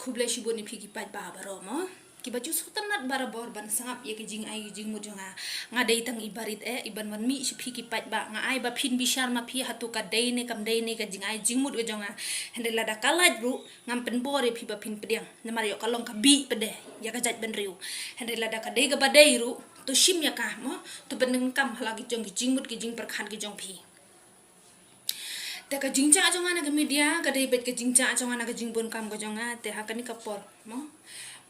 kublai shibo ni phiki pat ba baro mo ki baju sutanat barabor ban sangap ye ke jing ai jing mujonga ngadai tang ibarit iban man mi shi phiki pat ba nga ai ba phin bishar ma phi hatu ka dei ne kam dei ne ka jing ai jing mut jonga hendela da kalaj ru ngam pen bore phi ba phin pediang namar yo kalong ka bi pede ya ka jat ben riu hendela da ka dei ka ba dei ru to shim ya ka mo to ben kam halagi jong ki jing mut ki jing perkhan ki jong phi te ka jingcha jonga na media ka dei bet ka jingcha jonga na ka jingbon kam ko jonga te ha kani kapor mo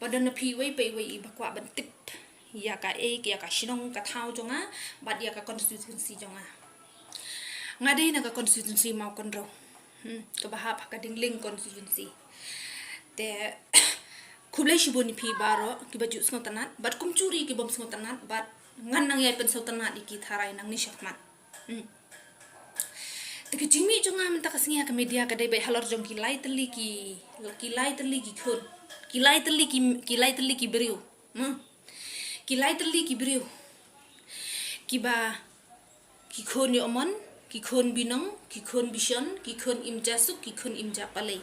badan na phi wei pe wei bakwa ban tip ya ka ya ka shinong ka thau jonga bad ya ka constituency jonga ngadei na ka constituency mau kon ro ka bahap ka dingling constituency te kublai shibo ni phi baro ki baju sngotanat bat kumchuri ki bom sngotanat bat ngan nang ya pen sotanat iki tharai nang ni shakmat Teka jimi jonga minta kasingnya ke media kadai baik halor jong kilai teli ki khun kilai teli ki beriu kilai teli ki beriu kiba ki khun yo omon ki khun binong ki khun bishon ki khun imjasuk ki khun imja palai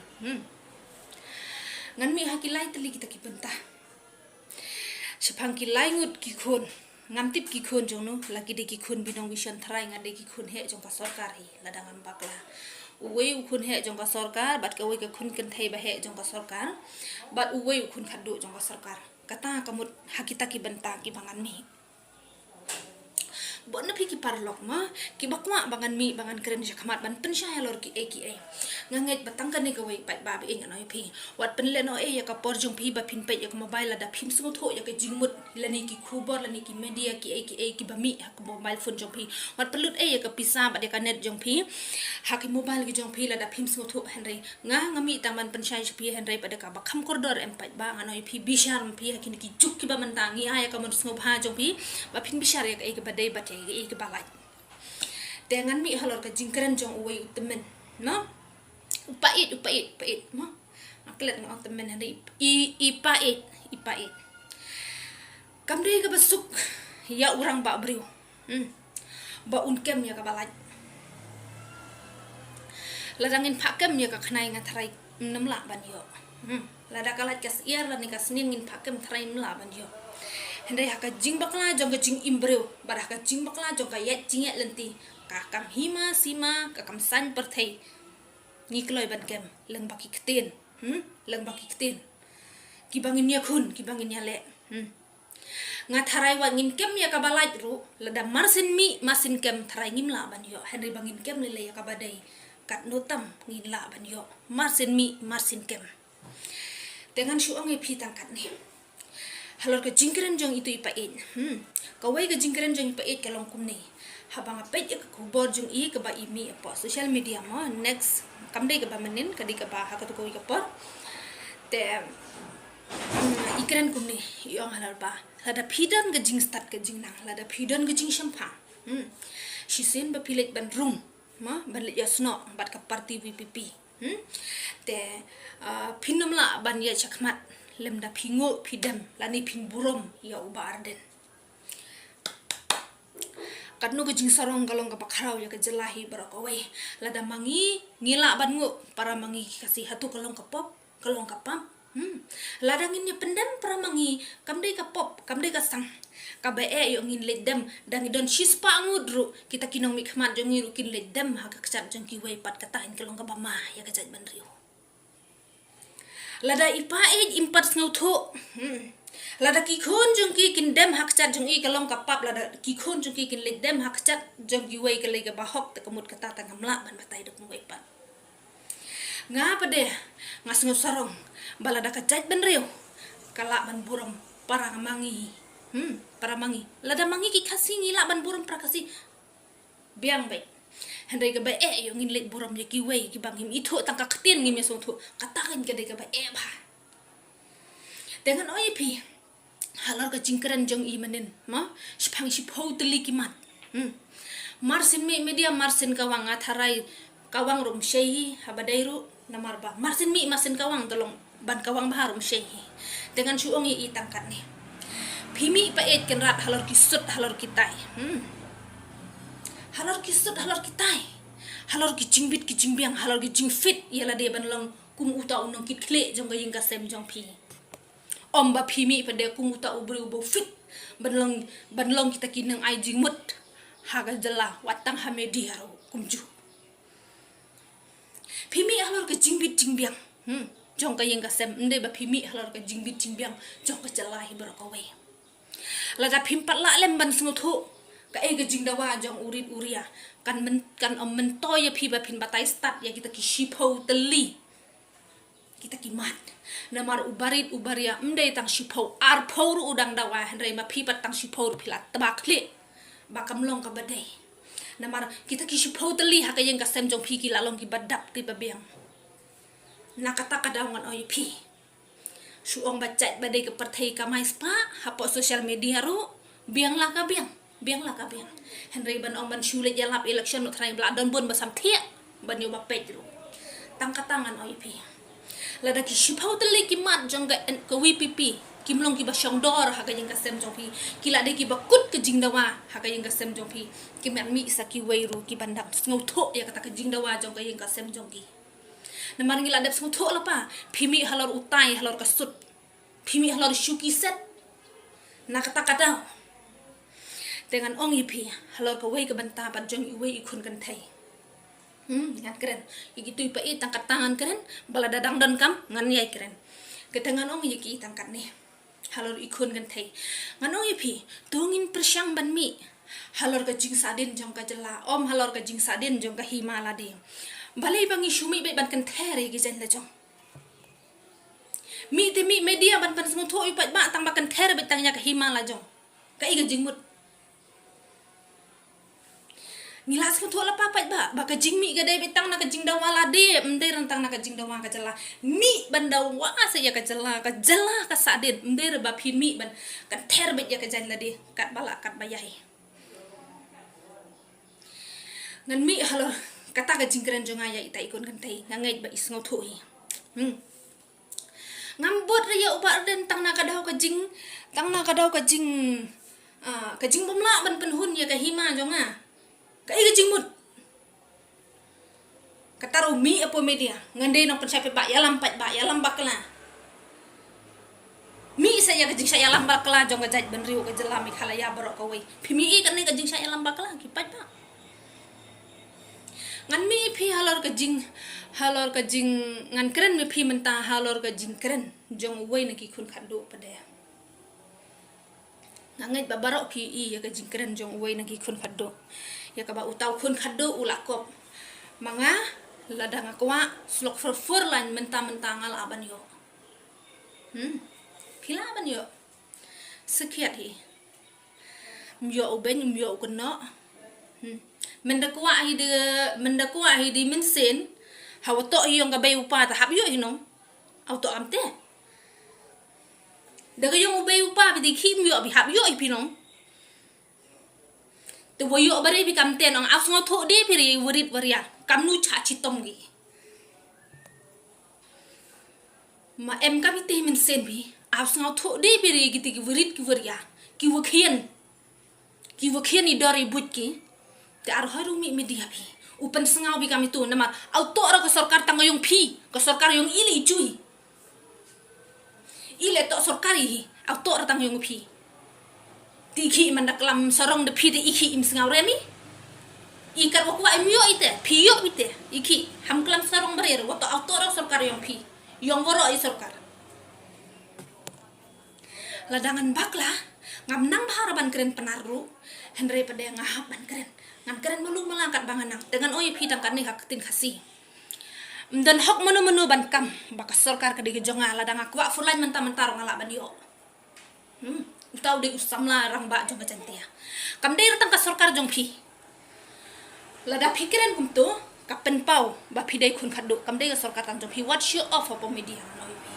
ngan mi ha kilai teli kita ki bentah sepang kilai ngut ki khun ngam tip ki khun jong no lagi de ki khun binong bishon tharai ngade ki khun he jong ka sarkar hi ladang am bakla uwei khun he jong ka sarkar bat ka wei ka khun kan thai ba he jong ka sarkar bat uwei khun khadu jong ka sarkar kata kamut hakita ki benta ki bangan mi bon na phi ki parlok ma ki bakwa bangan mi bangan keren jakmat ban pensya lor ki e nganget batang kan ni ka wei pat ba be ing anoi phi wat pen le no ya ka por jong phi ba phin pe ya ka mobile da phim sungo tho ya ka jingmut lani ki khubor lani ki media ki ki ba mi ha ka mobile phone jong phi wat pelut ya ka pisa ba de ka net jong phi ha ki mobile ki jong phi la da phim sungo tho henry ngami taman pensya phi henry pa de ka ba kham koridor em pat ba anoi phi bishar phi ha ki juk ki ba mantangi ya ka mon sungo bha jong phi ba phin bishar ya ka ba dei ba te ke balai dengan mi halor ka jingkeren jong uwei utemen no upait mo aklet ng utemen hari ipait kamri ka basuk ya urang ba briu ba unkem ya ka balai ladangin pakem ya ka khnai nga tharai namla ban yo lada kalat kas iar la ni kas nin ngin pakem tharai namla ban yo Hendai haka jing bakla jong ka jing imbreu barah ka jing bakla jong ka yat jing lenti kakam hima sima kakam san perthai ni kloi ban kem leng baki kten ki bangin ya khun ki bangin ya le nga tharai wa ngin kem ya ka balai ru lada marsin mi masin kem tharai ngim la ban yo hendai bangin kem le ya ka badai kat notam ngin la ban yo marsin mi marsin kem dengan suang e phi tangkat ni halor ka jingkeren jong itu ipait kawai ka jingkeren jong ipait kalong kumni habang apait ka kubor jong i ka ba imi apa social media mo next kamdai ka ba manin kadi ka ba ha ka to ko ka por te ikren kumni yong halor ba lada phidan ka jing start ka jing nang lada phidan ka jing shampa shisen ba pilet ban room ma ban le yasno bat ka party vpp te phinomla ban ya chakmat lemda pingo pidam lani pin burom ya ubarden kadno ke jing sarong galong ka pakharau ya ke jelahi barakawai lada mangi ngila bangu para mangi kasih hatu kalong ka pop kalong ka pam lada ngin pendam para mangi kamdai ka pop kamdai ka sang ka be yo ngin ledam dang don shispa ngudru kita kinong mikmat jongi rukin ledam ha ka kacap jongki wai pat katain kalong ka bama ya ka jat banriu lada ipait impat snutho lada ki khon jong ki kin dem hak chat jong i kalong kapap lada ki khon jong ki kin le dem hak chat jong ki wei ka le ka bahok ta kamut kata ta ngamla ban batai dok wei pat nga pade ngas ngo sarong balada ka jat ben riu kala ban buram para mangi lada mangi ki khasi ngila ban buram pra kasi biang bai hendai ka ba yo ngin let borom ya ki wei ki bangim itho tangka khtien ngim so tho katakan ka de ka ba ba dengan oi pi halor ka jingkeren jong i manen ma spang si phau tli ki mat marsin mi media marsin kawang atharai kawang rum shehi habadairu namar ba marsin mi marsin kawang tolong ban kawang baharum shehi dengan suong i tangkat ni phimi pa et ken rat halor ki sut halor kitai halor kisut halor kitai halor ki jingbit ki jingbiang halor ki jingfit yala de ban long kum uta unong kit kle jong ka ying ka sem jong phi om ba phi mi pade kum uta ubru bo fit banlong kita kinang ai jing mut haga jala watang hamedi haro kumju phi mi halor ka jingbit jingbiang jong ka ying ka sem nde ba phi mi halor ka jingbit jingbiang jong ka jala hi ber ko we la da phim pat la lem ban sngu thu ka e ka jingdawa jong urit uria kan om mentoy ya phi ba phin batai start ya kita ki shipho teli kita ki mat namar ubaria mde tang shipho ar phor udang dawa henre ma phi pat tang shipho philat tabak kle ba kamlong ka badai namar kita ki shipho teli ha ka yeng ka sem jong phi ki lalong ki badap ki babiang nakata ka dawngan oy phi suong bacai badai ke perthai ka mai spa hapo social media ru biang la ka biang henry ban ong ban shulet jalap election no trai bla don bon basam thia ban yo ba pej ru tang katangan oi pi lada ki shipau tele ki mat jong ga ko WPP kim long ki ba shong dor ha ka jing ka sem jong pi ki la de ki ba kut ke jing dawa ha ka jing ka sem jong pi ki mer mi sa ki wei ru ki bandang ngau tho ya kata ka jing dawa jong ka jing ka sem jong ki namar ngi la dep ngau tho la pa phimi halor utai halor ka sut phimi halor shuki set na kata kata dengan ong ipi halor ka wei ka banta pat jong i wei ikun kan thai ngan keren gitu ipa i tangkat tangan keren bala dadang don kam ngan yai keren ketangan ong yiki tangkat nih halor ikun kan thai ngan ong ipi tungin persyang ban mi halor ka jing sadin jong ka jela om halor ka jing sadin jong ka himala de balai bangi shumi be ban kan there gi jen la jong mi te mi media ban pan smu tho ipa ba tang ba kan there be tangnya ka himala jong ka i ga jing mut ngilas ko thola papat ba ka jing mi ga dai betang na ka jing dawala de mde rantang na ka jing dawa ka jala mi bandawa sa ya ka jala ka sadin mde ba phi mi ban ka ther bet ya ka jan la de kat bala kat bayai ngan mi halor kata ka jing keren jonga ya ita ikon kan tai ngangai ba is ngau tho hi ngambot ya uba den tang na ka daw ka jing ka jing bomla ban penhun ya ka hima jonga kai ka jingmut kataru mi apo media ngandai no pencapai ba yalam bakla mi saya ka jing saya yalam bakla jong ka jaj ban riu ka jela mi khala ya barok ka wei phimi i kan ne ka jing saya yalam bakla ki pat ba ngan mi phi halor ka jing ngan keren mi phi menta halor ka jing keren jong wei na ki khun khado pade ngangai ba barok ki i ya ka jing keren jong wei na ki khun khado ya ka ba utau khun khado ulakop manga ladang akwa slok fur lan menta ngal aban yo pila aban yo sekiat hi myo uben myo kunno mendakwa hi di minsen hawato yung gabay upa ta habyo hinong auto amte daga yung ubay upa bi kim yo bi habyo ipinong te woyo bare bi kam ten ong afsngo tho de piri wurit waria kam nu cha chitom gi ma em kam ite min sen bi afsngo tho de piri giti gi wurit ki waria ki wakhian ni dori butki te ar haru mi media bi upan sengau bi kam itu nama auto ra ka sarkar tang yung phi ka sarkar yung ili chui ile to sarkari hi auto ra tang yung phi tiki mandaklam sorong de phi de iki im sengau remi ikar wakwa imyo ite phiyo ite iki hamklam sorong barir wato auto ra sarkar yung phi yung woro i sarkar ladangan bakla ngamnang baharaban keren penaru henry pada ngahaban keren ngan keren melung melangkat banganang dengan oy phi tangkan ni hak tin khasi dan hok menu bankam baka sarkar ka de jonga ladang akwa fulan mentar ngala ban yo tau de usam la rang ba jong cantia kam de tang ka sarkar jong phi lada pikiran kum tu kapen pau ba phi dai khun khadu kam de sarkar tang jong phi what show off of media noi phi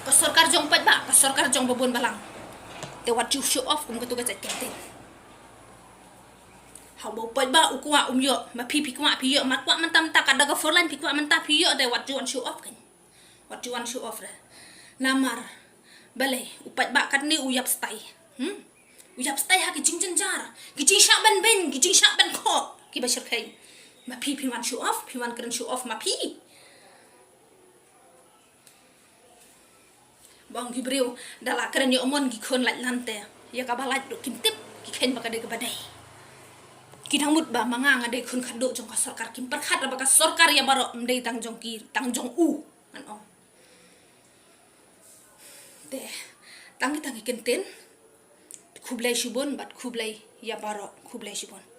ka sarkar jong pat ba ka sarkar jong babon balang te what you show off kum ka tu ga chat kente hau bo pat ba ukwa yo ma phi kwa phi yo ma kwa man tam ta ka daga forlan phi kwa man ta phi yo de what you want show off kan what you want show off ra namar balai upat ba kat ni uyap stai uyap stai ha ki jing jar ki jing sha ban ben ki jing sha ban kho ki ba shir khai ma phi wan show off phi wan kren show off ma phi bang gibreu dala keren yo omon gi kon laj lante ya kabalat do kintip ki ken baka de kabadai kidang mut ba manga ngade kun khado jong ka sarkar kim perkhat baka sarkar ya baro mdei tang jong u an om de tangi kenten kublai shubon bat kublai ya baro kublai shubon